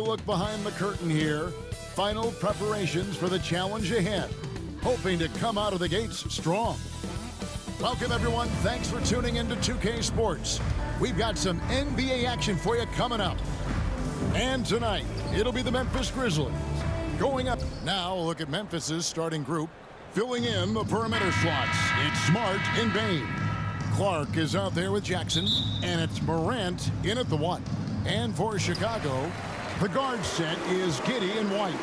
look behind the curtain here. Final preparations for the challenge ahead. Hoping to come out of the gates strong. Welcome, everyone. Thanks for tuning into 2K Sports. We've got some NBA action for you coming up. And tonight, it'll be the Memphis Grizzlies. Going up now, a look at Memphis's starting group. Filling in the perimeter slots, it's Smart and Bain. Clark is out there with Jackson, and it's Morant in at the 1. And for Chicago, the guard set is Giddey and White.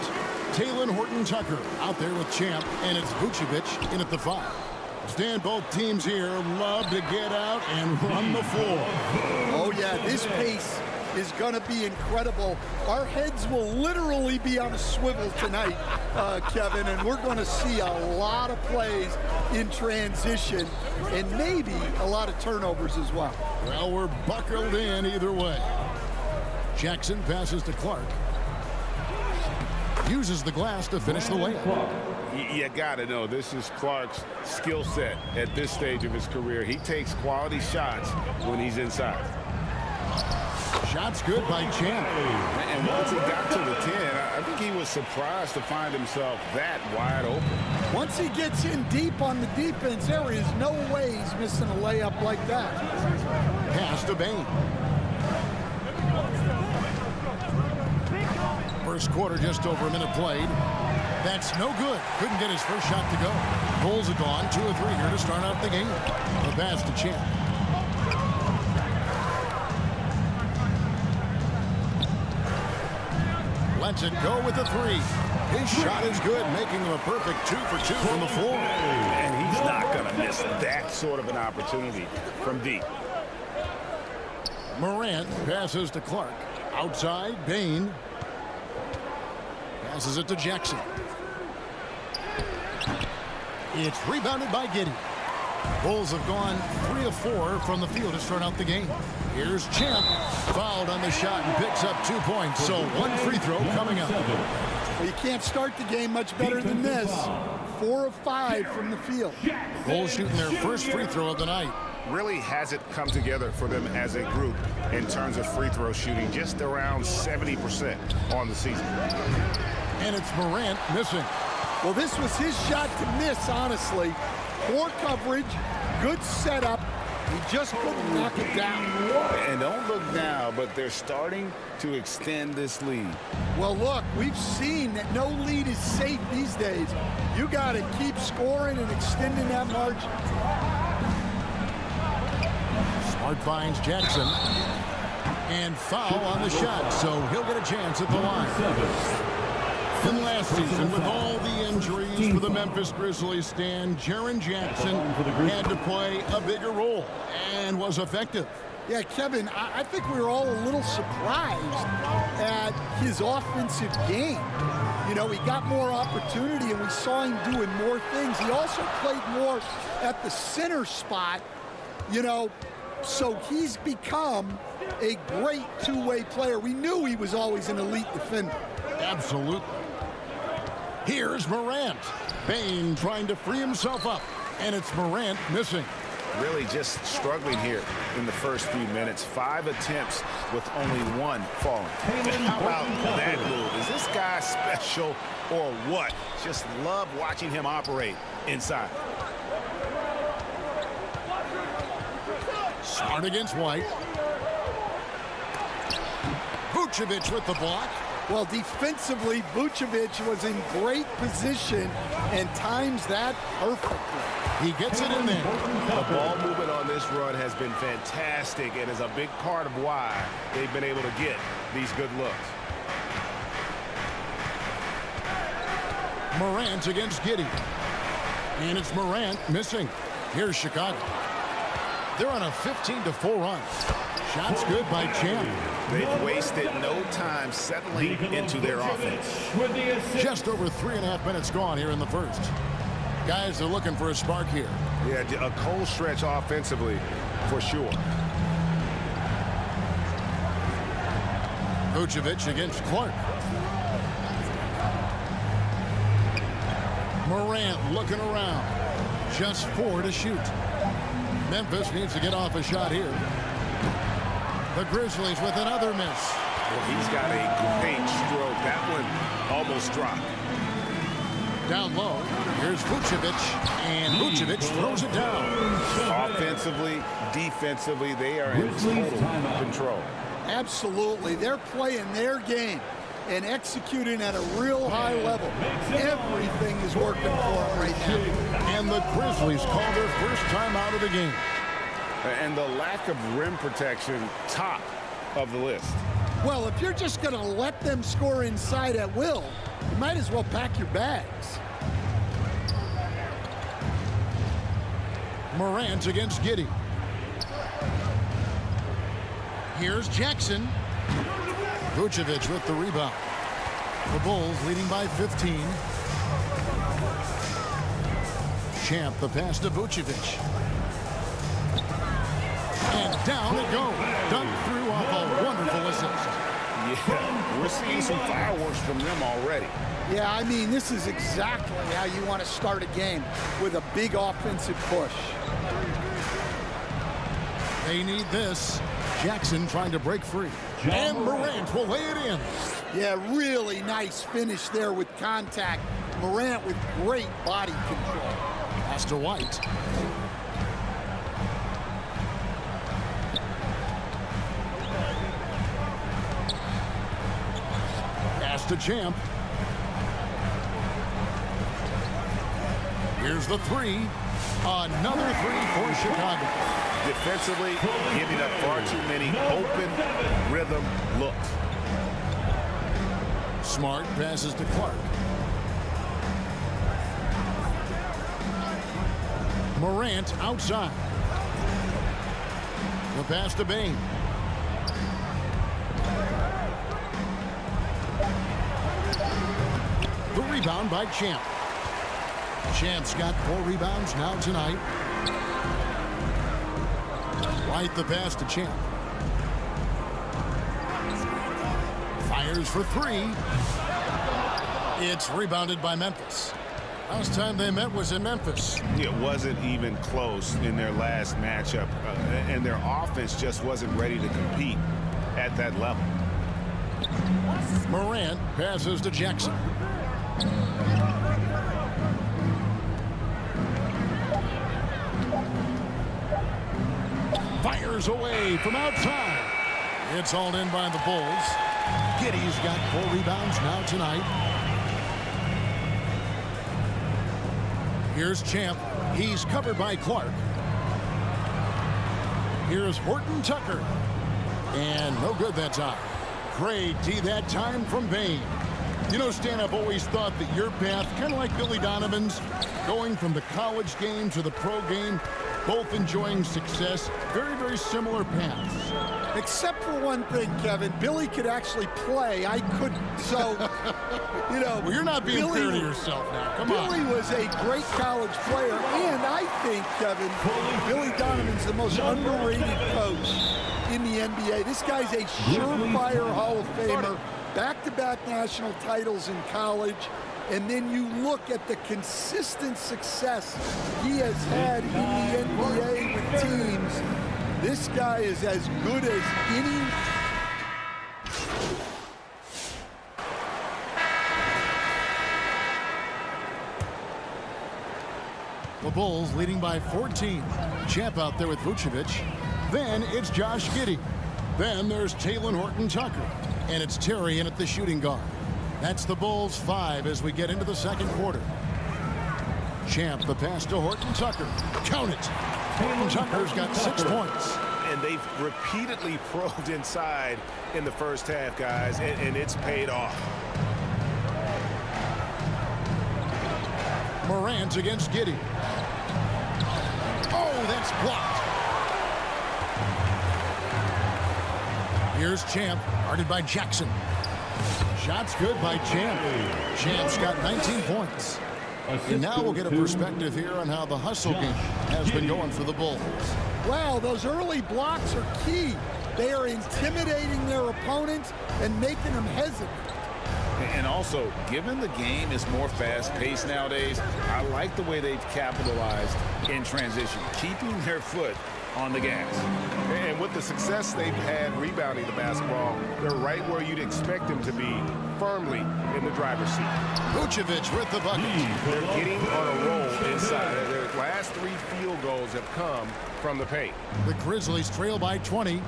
Talen Horton-Tucker out there with Champ, and it's Vucevic in at the 5. Stand both teams here love to get out and run the floor. Oh, yeah, this pace is going to be incredible. Our heads will literally be on a swivel tonight, Kevin, and we're going to see a lot of plays in transition and maybe a lot of turnovers as well. Well, we're buckled in either way. Jackson passes to Clark. Uses the glass to finish the layup. You got to know, this is Clark's skill set at this stage of his career. He takes quality shots when he's inside. Shots good by Champ. And once he got to the 10, I think he was surprised to find himself that wide open. Once he gets in deep on the defense, there is no way he's missing a layup like that. Pass to Bain. First quarter, just over a minute played. That's no good. Couldn't get his first shot to go. Bulls are gone. 2 or 3 here to start out the game. The pass to Champ. Lets it go with the 3. His shot is good, making him a perfect 2 for 2 from the floor. And he's not going to miss that sort of an opportunity from deep. Morant passes to Clark. Outside, Bain. Passes it to Jackson. It's rebounded by Giddey. Bulls have gone 3 of 4 from the field to start out the game. Here's Champ. Fouled on the shot and picks up 2 points. So 1 free throw coming up. Well, you can't start the game much better than this. 4 of 5 from the field. Bulls shooting their first free throw of the night. Really hasn't come together for them as a group in terms of free throw shooting. Just around 70% on the season. And it's Morant missing. Well, this was his shot to miss, honestly. Poor coverage, good setup. He just couldn't knock it down. And don't look now, but they're starting to extend this lead. Well, look, we've seen that no lead is safe these days. You got to keep scoring and extending that margin. Smart finds Jackson. And foul on the shot, so he'll get a chance at the line. From last season, with all the injuries for the Memphis Grizzlies, Jaren Jackson had to play a bigger role and was effective. Yeah, Kevin, I think we were all a little surprised at his offensive game. You know, he got more opportunity and we saw him doing more things. He also played more at the center spot, you know, so he's become a great two-way player. We knew he was always an elite defender. Absolutely. Here's Morant. Bain trying to free himself up, and it's Morant missing. Really just struggling here in the first few minutes. 5 attempts with only 1 falling. How about that move? Is this guy special or what? Just love watching him operate inside. Smart against White. Vucevic with the block. Well, defensively, Vucevic was in great position and times that perfectly. He gets it in there. The ball movement on this run has been fantastic and is a big part of why they've been able to get these good looks. Morant against Giddey. And it's Morant missing. Here's Chicago. They're on a 15-4 run. Shots good by Champ. They've wasted no time settling into their offense. Just over 3.5 minutes gone here in the first. Guys are looking for a spark here. Yeah, a cold stretch offensively for sure. Vucevic against Clark. Morant looking around. Just 4 to shoot. Memphis needs to get off a shot here. The Grizzlies with another miss. Well, he's got a great Nice drop. Down low, here's Vucevic, and Vucevic throws it down. Offensively, defensively, they are in total control. Absolutely. They're playing their game and executing at a real high level. Everything is working for them right now. And the Grizzlies call their first time out of the game. And the lack of rim protection, top of the list. Well, if you're just going to let them score inside at will, you might as well pack your bags. Morant against Giddey. Here's Jackson. Vucevic with the rebound. The Bulls leading by 15. Champ the pass to Vucevic. And down it goes. Dunked through off a wonderful assist. Yeah, we're seeing some fireworks from them already. Yeah, I mean, this is exactly how you want to start a game, with a big offensive push. They need this. Jackson trying to break free. And Morant will lay it in. Yeah, really nice finish there with contact. Morant with great body control. Pass to White. Pass to Champ. Here's the three. Another three for Chicago. Defensively, giving up far too many open rhythm looks. Smart passes to Clark. Morant outside. The pass to Bain. The rebound by Champ. Champ's got 4 rebounds now tonight. White the pass to Champ. Fires for 3. It's rebounded by Memphis. Last time they met was in Memphis. It wasn't even close in their last matchup, and their offense just wasn't ready to compete at that level. Morant passes to Jackson. Fires away from outside. It's hauled in by the Bulls. Giddey's got 4 rebounds now tonight. Here's Champ. He's covered by Clark. Here's Horton Tucker. And no good that time. Great D that time from Bain. You know, Stan, I've always thought that your path, kind of like Billy Donovan's, going from the college game to the pro game, both enjoying success, very, very similar paths. Except for one thing, Kevin. Billy could actually play. I couldn't. So, you know. Well, you're not being fair to yourself now. Come on. Billy was a great college player. And I think, Kevin, Billy Donovan's the most underrated coach in the NBA. This guy's a surefire Hall of Famer. Back-to-back national titles in college. And then you look at the consistent success he has had in the NBA with teams. This guy is as good as any. The Bulls leading by 14. Champ out there with Vucevic. Then it's Josh Giddey. Then there's Talen Horton Tucker. And it's Terry in at the shooting guard. That's the Bulls 5 as we get into the second quarter. Champ the pass to Horton Tucker. Count it. Horton Tucker's got 6 points. And they've repeatedly probed inside in the first half, guys, and it's paid off. Morant against Giddey. Oh, that's blocked. Here's Champ, guarded by Jackson. Shots good by Champ. Champ's got 19 points. And now we'll get a perspective here on how the hustle game has been going for the Bulls. Wow, those early blocks are key. They are intimidating their opponents and making them hesitant. And also, given the game is more fast-paced nowadays, I like the way they've capitalized in transition, keeping their foot on the gas. And with the success they've had rebounding the basketball, they're right where you'd expect them to be, firmly in the driver's seat. Vucevic with the bucket. They're getting on a roll inside. Their last 3 field goals have come from the paint. The Grizzlies trail by 20.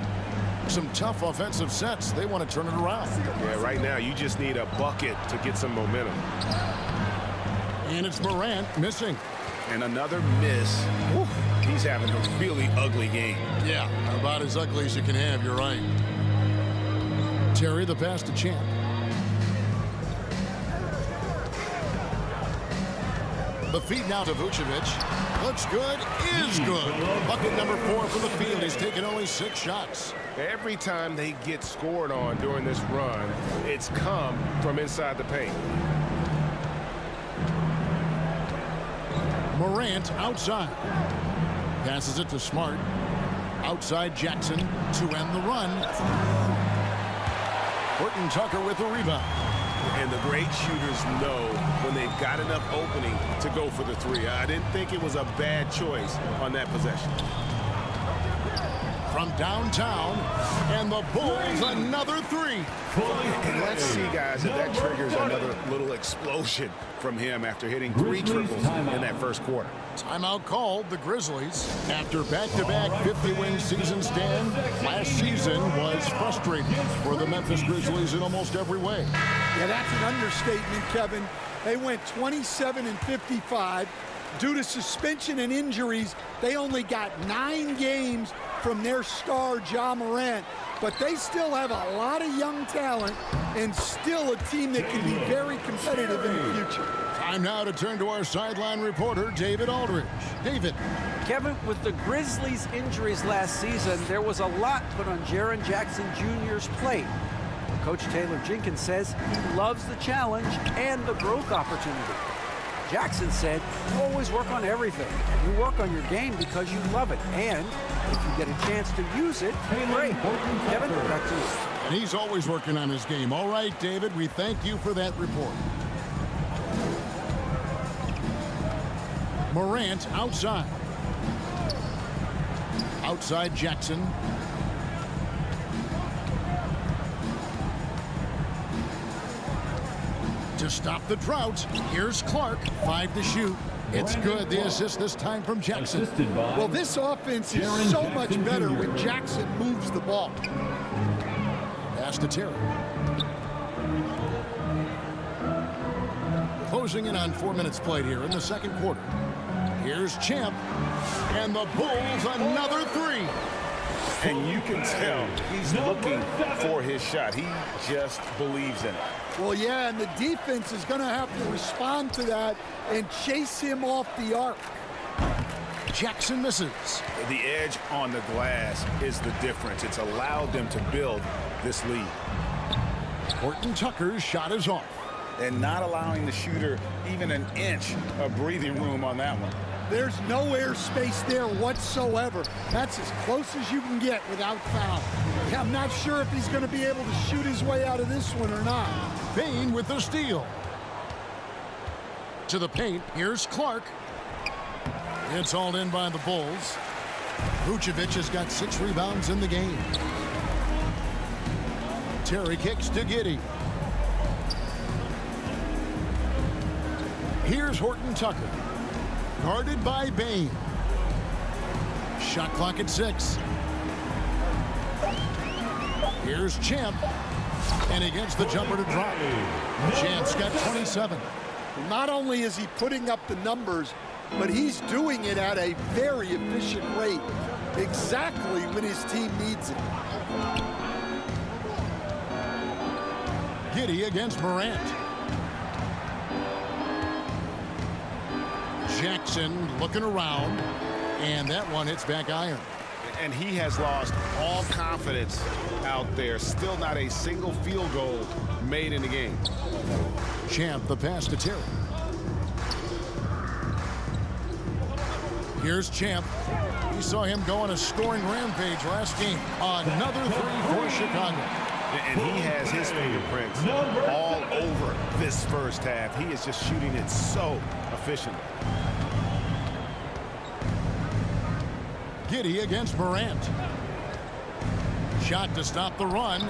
Some tough offensive sets. They want to turn it around. Yeah, right now you just need a bucket to get some momentum. And it's Morant missing. And another miss. Woo. He's having a really ugly game. Yeah, about as ugly as you can have, you're right. Terry, the pass to Champ. The feed now to Vucevic. Looks good, is good. Bucket number 4 for the field. He's taken only 6 shots. Every time they get scored on during this run, it's come from inside the paint. Morant outside. Passes it to Smart. Outside Jackson to end the run. Horton Tucker with the rebound. And the great shooters know when they've got enough opening to go for the 3. I didn't think it was a bad choice on that possession. From downtown, and the Bulls another 3. And let's see, guys, if that triggers another little explosion from him after hitting 3 triples in that first quarter. Timeout called. The Grizzlies, after back-to-back 50-win seasons, Dan, last season was frustrating for the Memphis Grizzlies in almost every way. Yeah, that's an understatement, Kevin. They went 27-55. Due to suspension and injuries, they only got 9 games from their star, Ja Morant. But they still have a lot of young talent and still a team that can be very competitive in the future. Time now to turn to our sideline reporter, David Aldridge. David. Kevin, with the Grizzlies' injuries last season, there was a lot put on Jaren Jackson Jr.'s plate. Coach Taylor Jenkins says he loves the challenge and the growth opportunity. Jackson said, you always work on everything. You work on your game because you love it. And if you get a chance to use it, great. Kevin, back to you. And he's always working on his game. All right, David, we thank you for that report. Morant outside. Outside Jackson. To stop the drought, here's Clark. 5 to shoot. It's good. The assist this time from Jackson. Well, this offense is so much better when Jackson moves the ball. Pass to Terry. Closing in on 4 minutes played here in the second quarter. Here's Champ. And the Bulls another 3. And you can tell he's looking for his shot. He just believes in it. Well, yeah, and the defense is going to have to respond to that and chase him off the arc. Jackson misses. The edge on the glass is the difference. It's allowed them to build this lead. Horton Tucker's shot is off. And not allowing the shooter even an inch of breathing room on that one. There's no airspace there whatsoever. That's as close as you can get without foul. Yeah, I'm not sure if he's going to be able to shoot his way out of this one or not. Bain with the steal. To the paint, here's Clark. It's hauled in by the Bulls. Vucevic has got 6 rebounds in the game. Terry kicks to Giddey. Here's Horton Tucker. Guarded by Bain. Shot clock at 6. Here's Champ. And he gets the jumper to drop. Champ's got 27. Not only is he putting up the numbers, but he's doing it at a very efficient rate. Exactly when his team needs it. Giddey against Morant. Jackson looking around, and that one hits back iron. And he has lost all confidence out there. Still not a single field goal made in the game. Champ, the pass to Terry. Here's Champ. We saw him go on a scoring rampage last game. Another 3 for Chicago. And he has his fingerprints all over this first half. He is just shooting it so efficiently. Giddey against Morant. Shot to stop the run.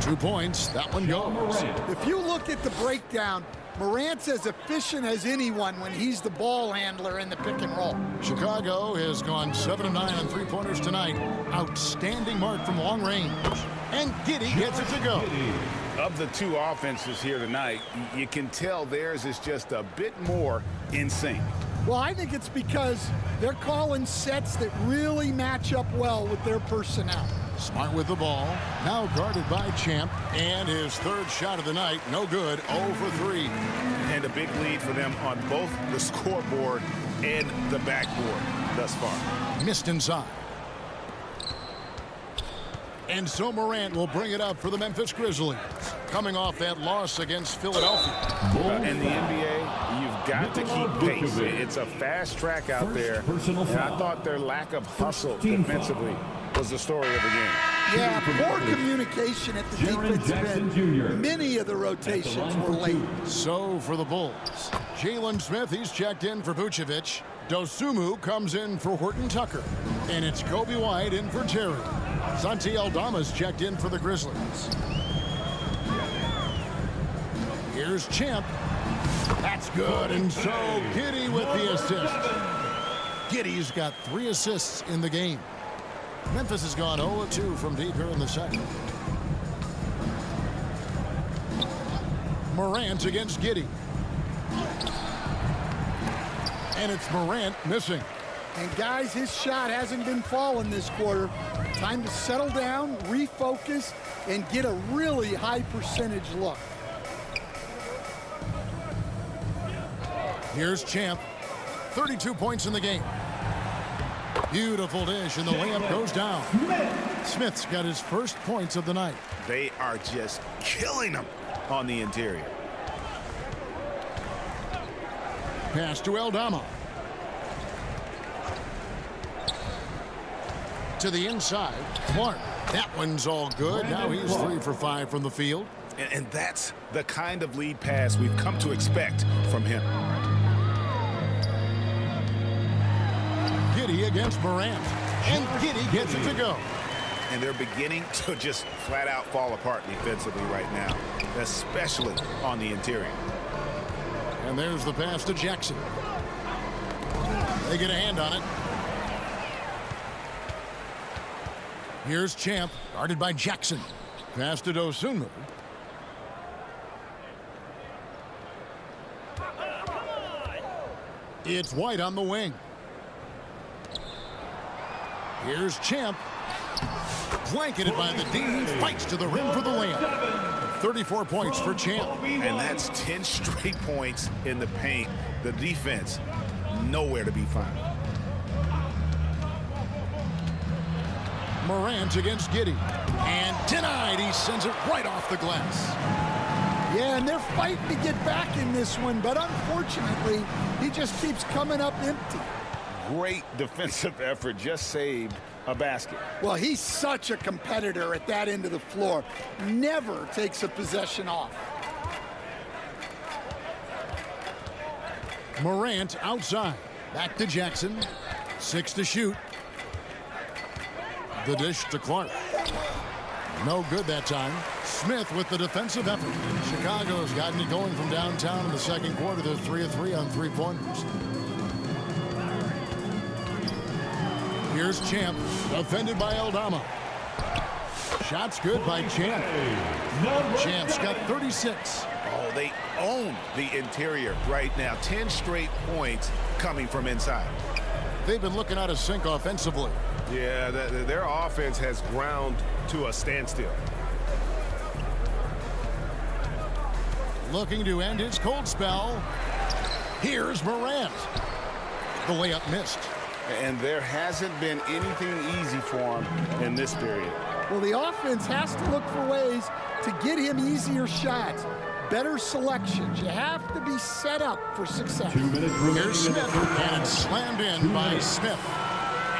2 points. That one goes. If you look at the breakdown, Morant's as efficient as anyone when he's the ball handler in the pick and roll. Chicago has gone 7 of 9 on three-pointers tonight. Outstanding mark from long range. And Giddey gets it to go. Of the two offenses here tonight, you can tell theirs is just a bit more in sync. Well, I think it's because they're calling sets that really match up well with their personnel. Smart with the ball. Now guarded by Champ. And his third shot of the night. No good. 0 for 3. And a big lead for them on both the scoreboard and the backboard thus far. Missed inside. And so Morant will bring it up for the Memphis Grizzlies. Coming off that loss against Philadelphia. In the NBA, you've got to keep pace. It's a fast track out there. And I thought their lack of hustle defensively was the story of the game. Yeah, poor communication at the defensive end. Many of the rotations were late. So for the Bulls, Jalen Smith, he's checked in for Vucevic. Dosunmu comes in for Horton Tucker. And it's Kobe White in for Terry. Santi Aldama's checked in for the Grizzlies. Here's Champ. That's good. And so Giddey with the assist. Giddey's got 3 assists in the game. Memphis has gone 0-2 from deep here in the second. Morant against Giddey. And it's Morant missing. And guys, his shot hasn't been falling this quarter. Time to settle down, refocus, and get a really high percentage look. Here's Champ. 32 points in the game. Beautiful dish, and the layup goes down. Smith's got his first points of the night. They are just killing them on the interior. Pass to Aldama. To the inside, Clark. That one's all good. Now he's 3 for 5 from the field. And that's the kind of lead pass we've come to expect from him. Giddey against Morant. And Giddey gets it to go. And they're beginning to just flat out fall apart defensively right now, especially on the interior. And there's the pass to Jackson. They get a hand on it. Here's Champ, guarded by Jackson. Pass to Dosunmu. It's White on the wing. Here's Champ. Blanketed by the D. He fights to the rim for the layup. 34 points for Champ. And that's 10 straight points in the paint. The defense, nowhere to be found. Morant against Giddey. And denied. He sends it right off the glass. Yeah, and they're fighting to get back in this one, but unfortunately, he just keeps coming up empty. Great defensive effort, just saved a basket. Well, he's such a competitor at that end of the floor. Never takes a possession off. Morant outside. Back to Jackson. 6 to shoot. The dish to Clark. No good that time. Smith with the defensive effort. Chicago's gotten it going from downtown in the second quarter. They're 3 of 3 on three-pointers. Here's Champ, defended by Aldama. Shots good by Champ. Champ's got 36. Oh, they own the interior right now. 10 straight points coming from inside. They've been looking out of sync offensively. Yeah, their offense has ground to a standstill. Looking to end his cold spell. Here's Morant. The layup missed. And there hasn't been anything easy for him in this period. Well, the offense has to look for ways to get him easier shots, better selections. You have to be set up for success. 2 minutes remaining. Here's Smith, and it's slammed in by Smith.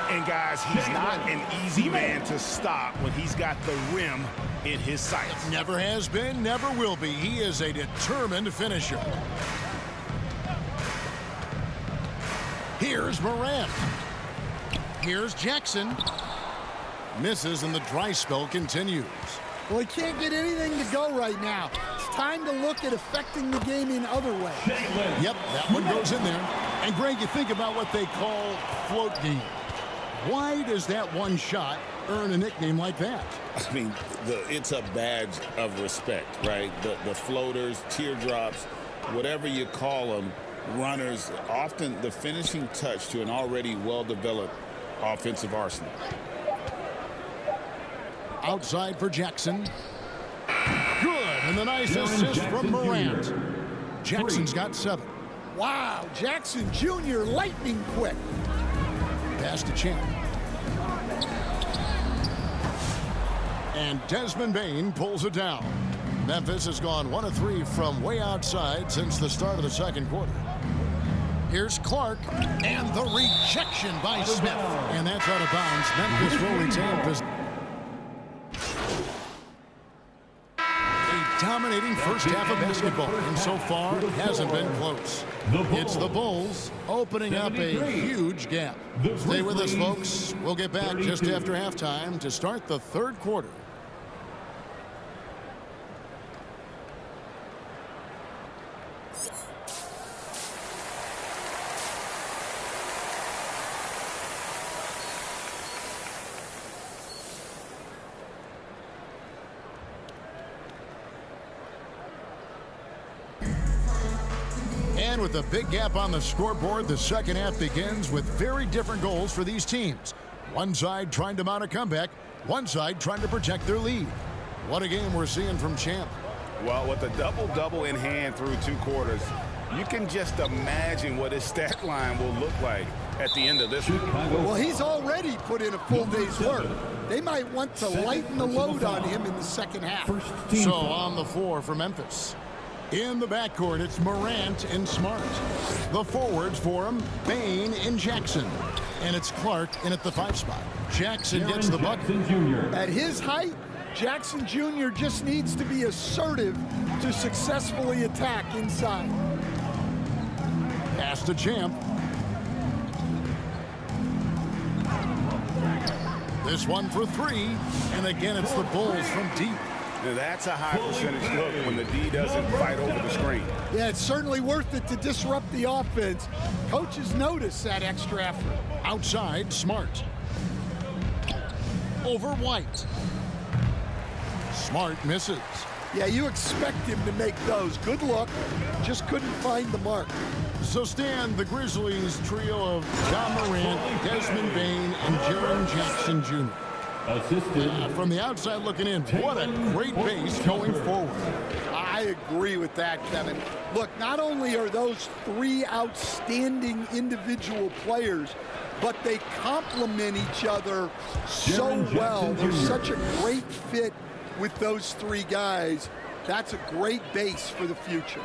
And guys, he's not an easy man to stop when he's got the rim in his sights. Never has been, never will be. He is a determined finisher. Here's Morant. Here's Jackson. Misses, and the dry spell continues. Well, he can't get anything to go right now. It's time to look at affecting the game in other ways. Yep, that one goes in there. And, Greg, you think about what they call float game. Why does that one shot earn a nickname like that? I mean, it's a badge of respect, right? The floaters, teardrops, whatever you call them, runners, often the finishing touch to an already well-developed offensive arsenal. Outside for Jackson. Good, and the nice assist from Morant. Jackson's got 7. Wow, Jackson Jr. lightning quick. Pass to Champ. And Desmond Bane pulls it down. Memphis has gone 1 of 3 from way outside since the start of the second quarter. Here's Clark, and the rejection by Smith. And that's out of bounds. Memphis will retain possession. A dominating first half of basketball, and so far it hasn't been close. It's the Bulls opening up a huge gap. Stay with us, folks. We'll get back just after halftime to start the third quarter. And with a big gap on the scoreboard, the second half begins with very different goals for these teams. One side trying to mount a comeback, one side trying to protect their lead. What a game we're seeing from Champ. Well, with a double-double in hand through 2 quarters, you can just imagine what his stat line will look like at the end of this one. Well, he's already put in a full day's work. They might want to lighten the load on him in the second half. So on the floor for Memphis. In the backcourt, it's Morant and Smart. The forwards for him, Bane and Jackson. And it's Clark in at the 5 spot. Jackson gets the bucket. At his height, Jackson Jr. just needs to be assertive to successfully attack inside. Pass to Champ. This one for 3. And again, it's the Bulls from deep. Now that's a high percentage look when the D doesn't fight over the screen. Yeah, it's certainly worth it to disrupt the offense. Coaches notice that extra effort. Outside, Smart. Over White. Smart misses. Yeah, you expect him to make those. Good luck. Just couldn't find the mark. So Stan, the Grizzlies trio of John Morant, Desmond Bane, and Jaren Jackson Jr. Assisted. From the outside looking in, what a great base going forward. I agree with that, Kevin. Look, not only are those 3 outstanding individual players, but they complement each other so well. They're such a great fit with those 3 guys. That's a great base for the future.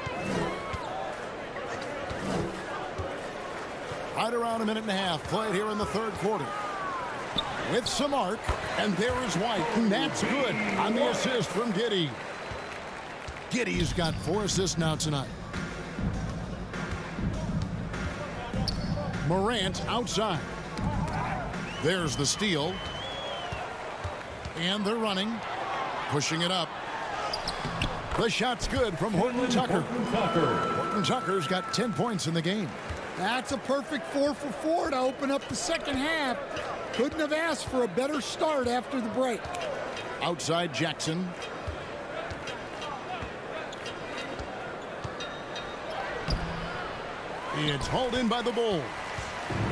Right around a minute and a half played here in the third quarter. With some arc, and there is White, and that's good on the assist from Giddey. Giddey's got 4 assists now tonight. Morant outside. There's the steal. And they're running, pushing it up. The shot's good from Horton Tucker. Horton Tucker's got 10 points in the game. That's a perfect 4 for 4 to open up the second half. Couldn't have asked for a better start after the break. Outside Jackson. It's hauled in by the Bulls.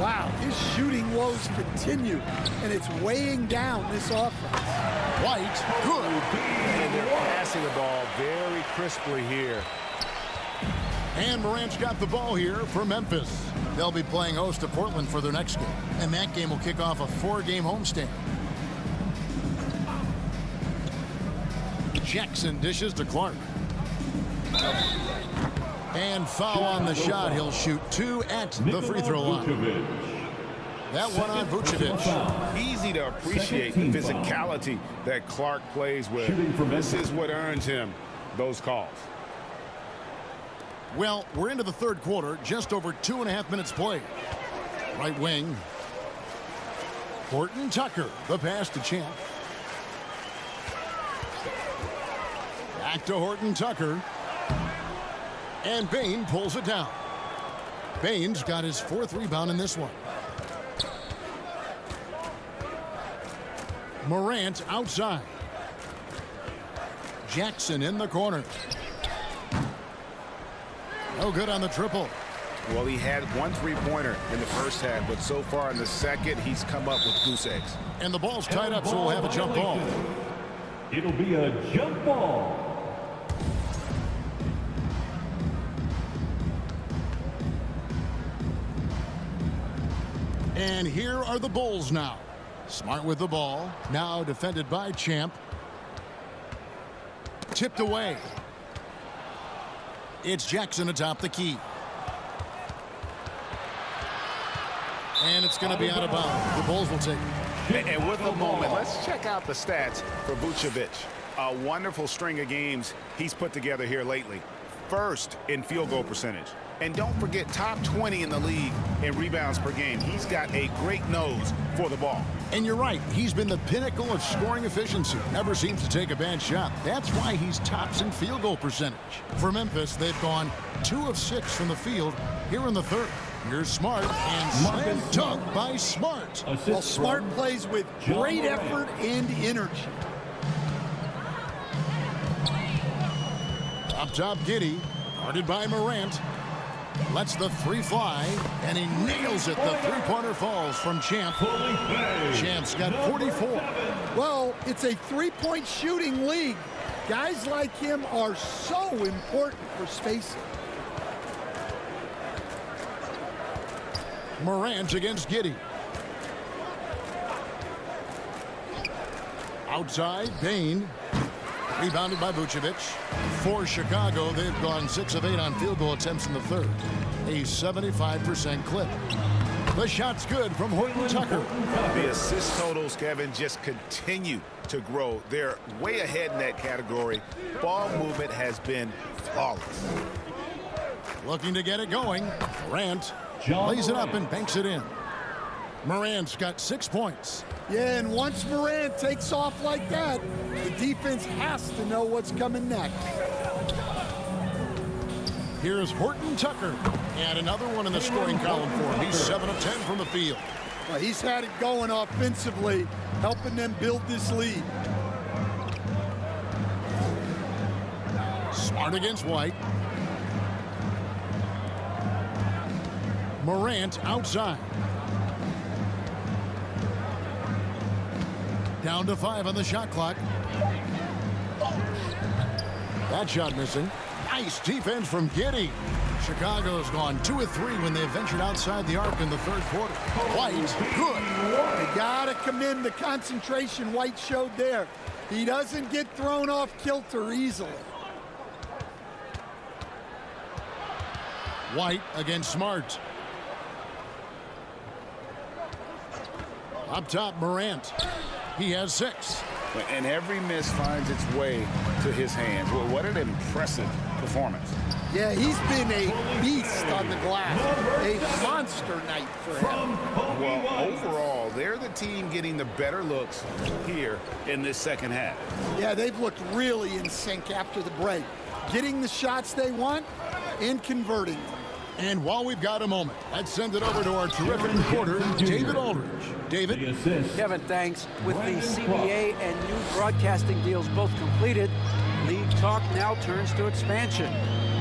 Wow, his shooting woes continue, and it's weighing down this offense. White, good. And they're passing the ball very crisply here. And Morant's got the ball here for Memphis. They'll be playing host to Portland for their next game. And that game will kick off a 4-game homestand. Jackson dishes to Clark. And foul on the shot. He'll shoot 2 at the free throw line. That one on Vucevic. Easy to appreciate the physicality that Clark plays with. This is what earns him those calls. Well, we're into the third quarter, just over 2.5 minutes played. Right wing. Horton Tucker, the pass to Champ. Back to Horton Tucker. And Bain pulls it down. Bain's got his 4th rebound in this one. Morant outside. Jackson in the corner. No good on the triple. Well, he had 1 3-pointer in the first half, but so far in the second, he's come up with goose eggs. And the ball's tied up, so we'll have a jump ball. It'll be a jump ball. And here are the Bulls now. Smart with the ball. Now defended by Champ. Tipped away. It's Jackson atop the key. And it's going to be out of bounds. The Bulls will take it. And with a moment, let's check out the stats for Vucevic. A wonderful string of games he's put together here lately. First in field goal percentage. And don't forget, top 20 in the league in rebounds per game. He's got a great nose for the ball. And you're right. He's been the pinnacle of scoring efficiency. Never seems to take a bad shot. That's why he's tops in field goal percentage. For Memphis, they've gone 2 of 6 from the field here in the 3rd. Here's Smart, and slam dunk by Smart. Well, Smart plays with great effort and energy. Up top, Giddey, guarded by Morant. Lets the 3 fly, and he nails it. The 3-pointer falls from Champ. Champ's got 44. Well, it's a 3-point shooting league. Guys like him are so important for spacing. Morant against Giddey. Outside, Bain. Rebounded by Vucevic. For Chicago, they've gone 6 of 8 on field goal attempts in the 3rd. A 75% clip. The shot's good from Horton Tucker. The assist totals, Kevin, just continue to grow. They're way ahead in that category. Ball movement has been flawless. Looking to get it going. Morant lays it up and banks it in. Morant's got 6 points. Yeah, and once Morant takes off like that, the defense has to know what's coming next. Here's Horton Tucker. And another one in the scoring column for him. He's 7 of 10 from the field. Well, he's had it going offensively, helping them build this lead. Smart against White. Morant outside. Down to 5 on the shot clock. That shot missing. Nice defense from Giddey. Chicago's gone 2 of 3 when they ventured outside the arc in the 3rd quarter. White, good. You gotta commend the concentration White showed there. He doesn't get thrown off kilter easily. White against Smart. Up top, Morant. He has 6. And every miss finds its way to his hands. Well, what an impressive performance. Yeah, he's been a beast on the glass. A monster night for him. Well, overall, they're the team getting the better looks here in this second half. Yeah, they've looked really in sync after the break. Getting the shots they want and converting them. And while we've got a moment, let's send it over to our terrific reporter, David Aldridge. David? Kevin, thanks. With the CBA and new broadcasting deals both completed, league talk now turns to expansion.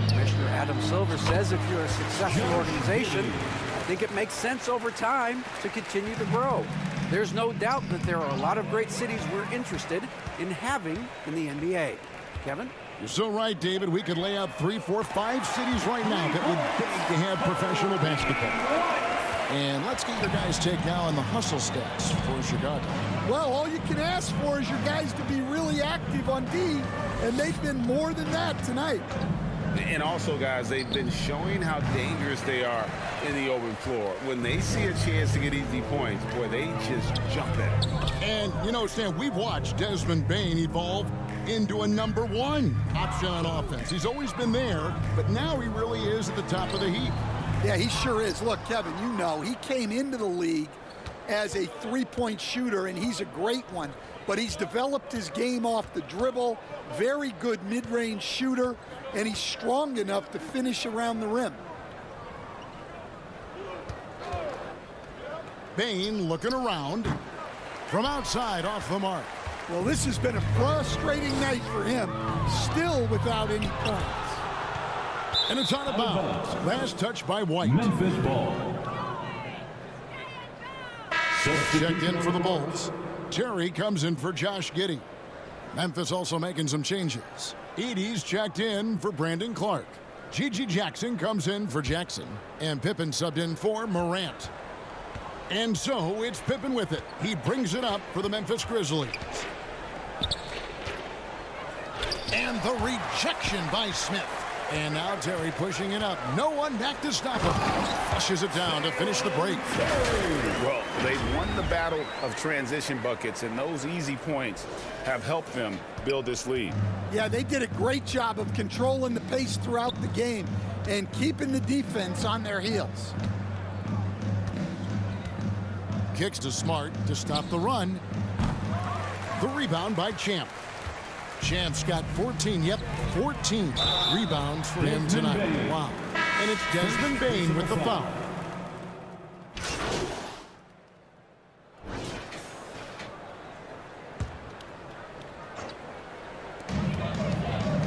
Commissioner Adam Silver says if you're a successful organization, I think it makes sense over time to continue to grow. There's no doubt that there are a lot of great cities we're interested in having in the NBA. Kevin? You're so right, David. We could lay out 3, 4, 5 cities right now that would beg to have professional basketball. And let's get your guys' take now on the hustle stats for Chicago. Well, all you can ask for is your guys to be really active on D, and they've been more than that tonight. And also, guys, they've been showing how dangerous they are in the open floor. When they see a chance to get easy points, boy, they just jump at it. And, you know, Stan, we've watched Desmond Bane evolve into a number 1 option on offense. He's always been there, but now he really is at the top of the heap. Yeah, he sure is. Look, Kevin, you know, he came into the league as a three-point shooter, and he's a great one. But he's developed his game off the dribble, very good mid-range shooter, and he's strong enough to finish around the rim. Bain looking around. From outside, off the mark. Well, this has been a frustrating night for him, still without any points. And it's out of bounds. Last touch by White. Memphis ball. Checked in for the Bulls. Terry comes in for Josh Giddey. Memphis also making some changes. Edey's checked in for Brandon Clark. Gigi Jackson comes in for Jackson. And Pippen subbed in for Morant. And so it's Pippen with it. He brings it up for the Memphis Grizzlies. And the rejection by Smith. And now Terry pushing it up. No one back to stop him. Flushes it down to finish the break. Well, they won the battle of transition buckets, and those easy points have helped them build this lead. Yeah, they did a great job of controlling the pace throughout the game and keeping the defense on their heels. Kicks to Smart to stop the run. The rebound by Champ. Champ's got 14, 14 rebounds for him tonight. Wow. And it's Desmond Bain with the foul.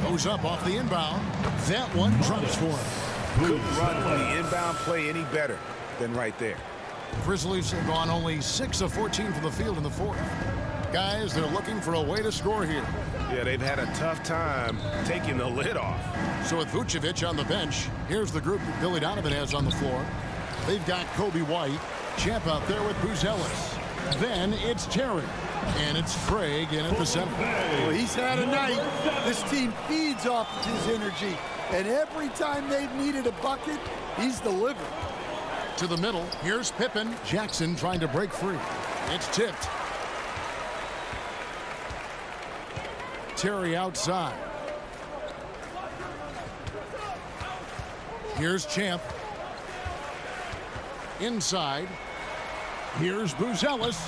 Goes up off the inbound. That one drops for him. Couldn't run the inbound play any better than right there. Grizzlies have gone only 6 of 14 from the field in the fourth. Guys, they're looking for a way to score here. Yeah, they've had a tough time taking the lid off. So with Vucevic on the bench, here's the group that Billy Donovan has on the floor. They've got Kobe White, Champ out there with Buzelis. Then it's Terry, and it's Craig in at the center. Well, he's had a night. This team feeds off of his energy, and every time they've needed a bucket, he's delivered. To the middle, here's Pippen. Jackson trying to break free. It's tipped. Terry outside. Here's Champ. Inside. Here's Buzelis.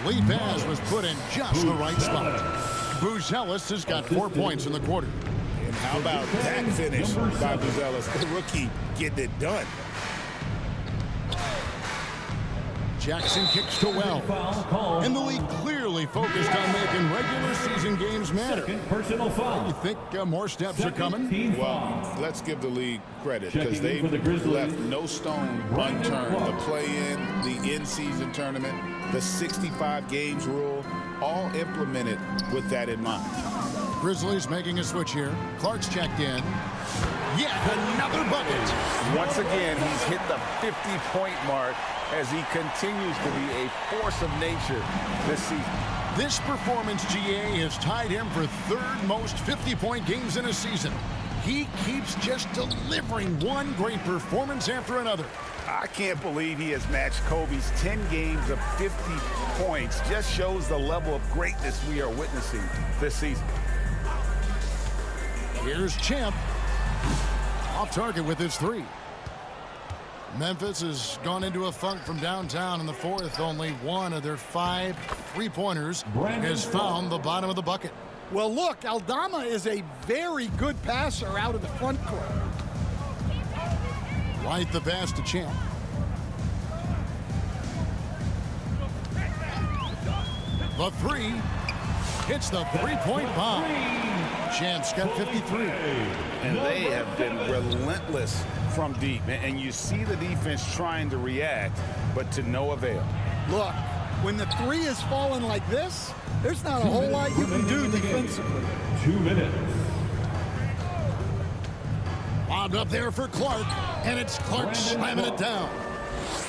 The lead pass was put in just the right spot. Buzelis has got 4 points in the quarter. And how about that finish by Buzelis, the rookie, getting it done. Jackson kicks to Wells. And the league clearly focused on making regular season games matter. Second personal foul. You think more steps are coming? Well, let's give the league credit because they've left no stone unturned. The play-in, the in-season tournament, the 65 games rule, all implemented with that in mind. Grizzlies making a switch here. Clark's checked in. Yet another bucket. Once again, he's hit the 50-point mark as he continues to be a force of nature this season. This performance, GA, has tied him for third most 50-point games in a season. He keeps just delivering one great performance after another. I can't believe he has matched Kobe's 10 games of 50 points. Just shows the level of greatness we are witnessing this season. Here's Champ. Off target with his three. Memphis has gone into a funk from downtown in the fourth. Only one of their 5 three-pointers has found the bottom of the bucket. Well, look, Aldama is a very good passer out of the front court. Right the pass to Champ. The three. Hits the three-point bomb. Champ's got 53. And they have been relentless from deep. And you see the defense trying to react, but to no avail. Look, when the three is falling like this, there's not a whole lot you can do defensively. 2 minutes. Lobbed up there for Clark, and it's Clark slamming it down.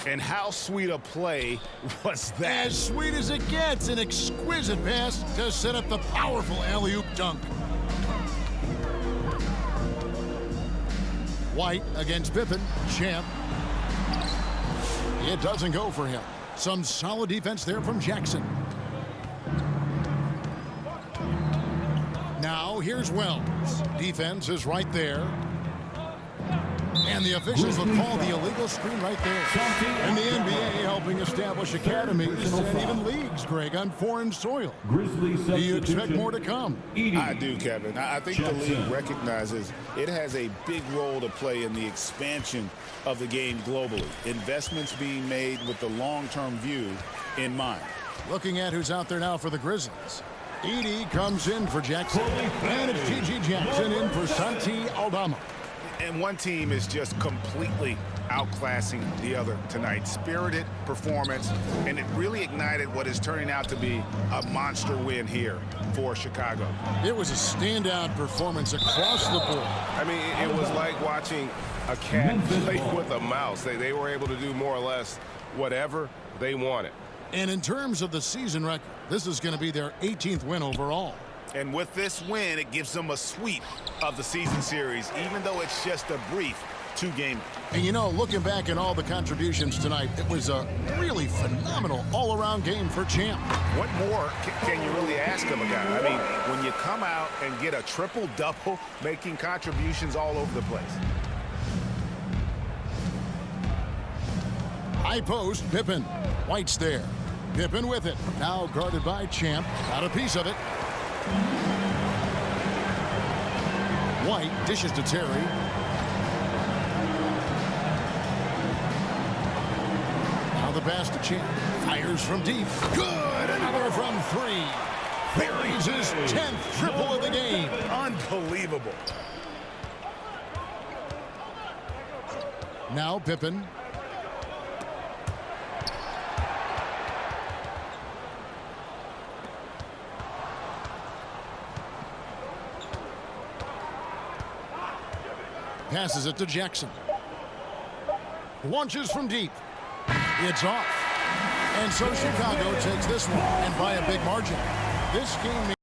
And how sweet a play was that? As sweet as it gets, an exquisite pass to set up the powerful alley-oop dunk. White against Pippen. Champ. It doesn't go for him. Some solid defense there from Jackson. Now here's Wells. Defense is right there. And the officials will call the illegal screen right there. And the NBA helping establish academies and even leagues, Greg, on foreign soil. Do you expect more to come? I do, Kevin. I think the league recognizes it has a big role to play in the expansion of the game globally. Investments being made with the long-term view in mind. Looking at who's out there now for the Grizzlies. Edey comes in for Jackson. And it's G.G. Jackson in for Santi Aldama. And one team is just completely outclassing the other tonight. Spirited performance, and it really ignited what is turning out to be a monster win here for Chicago. It was a standout performance across the board. I mean, it was like watching a cat play with a mouse. They were able to do more or less whatever they wanted. And in terms of the season record, this is going to be their 18th win overall. And with this win, it gives them a sweep of the season series, even though it's just a brief two-game. And, you know, looking back at all the contributions tonight, it was a really phenomenal all-around game for Champ. What more can you really ask of a guy? I mean, when you come out and get a triple-double, making contributions all over the place. High post, Pippen. White's there. Pippen with it. Now guarded by Champ. Got a piece of it. White dishes to Terry. Now the pass to Champ. Fires from deep. Good. Another from three. Buries his 10th triple of the game. Unbelievable. Now Pippen. Passes it to Jackson. Launches from deep. It's off. And so Chicago takes this one, and by a big margin. This game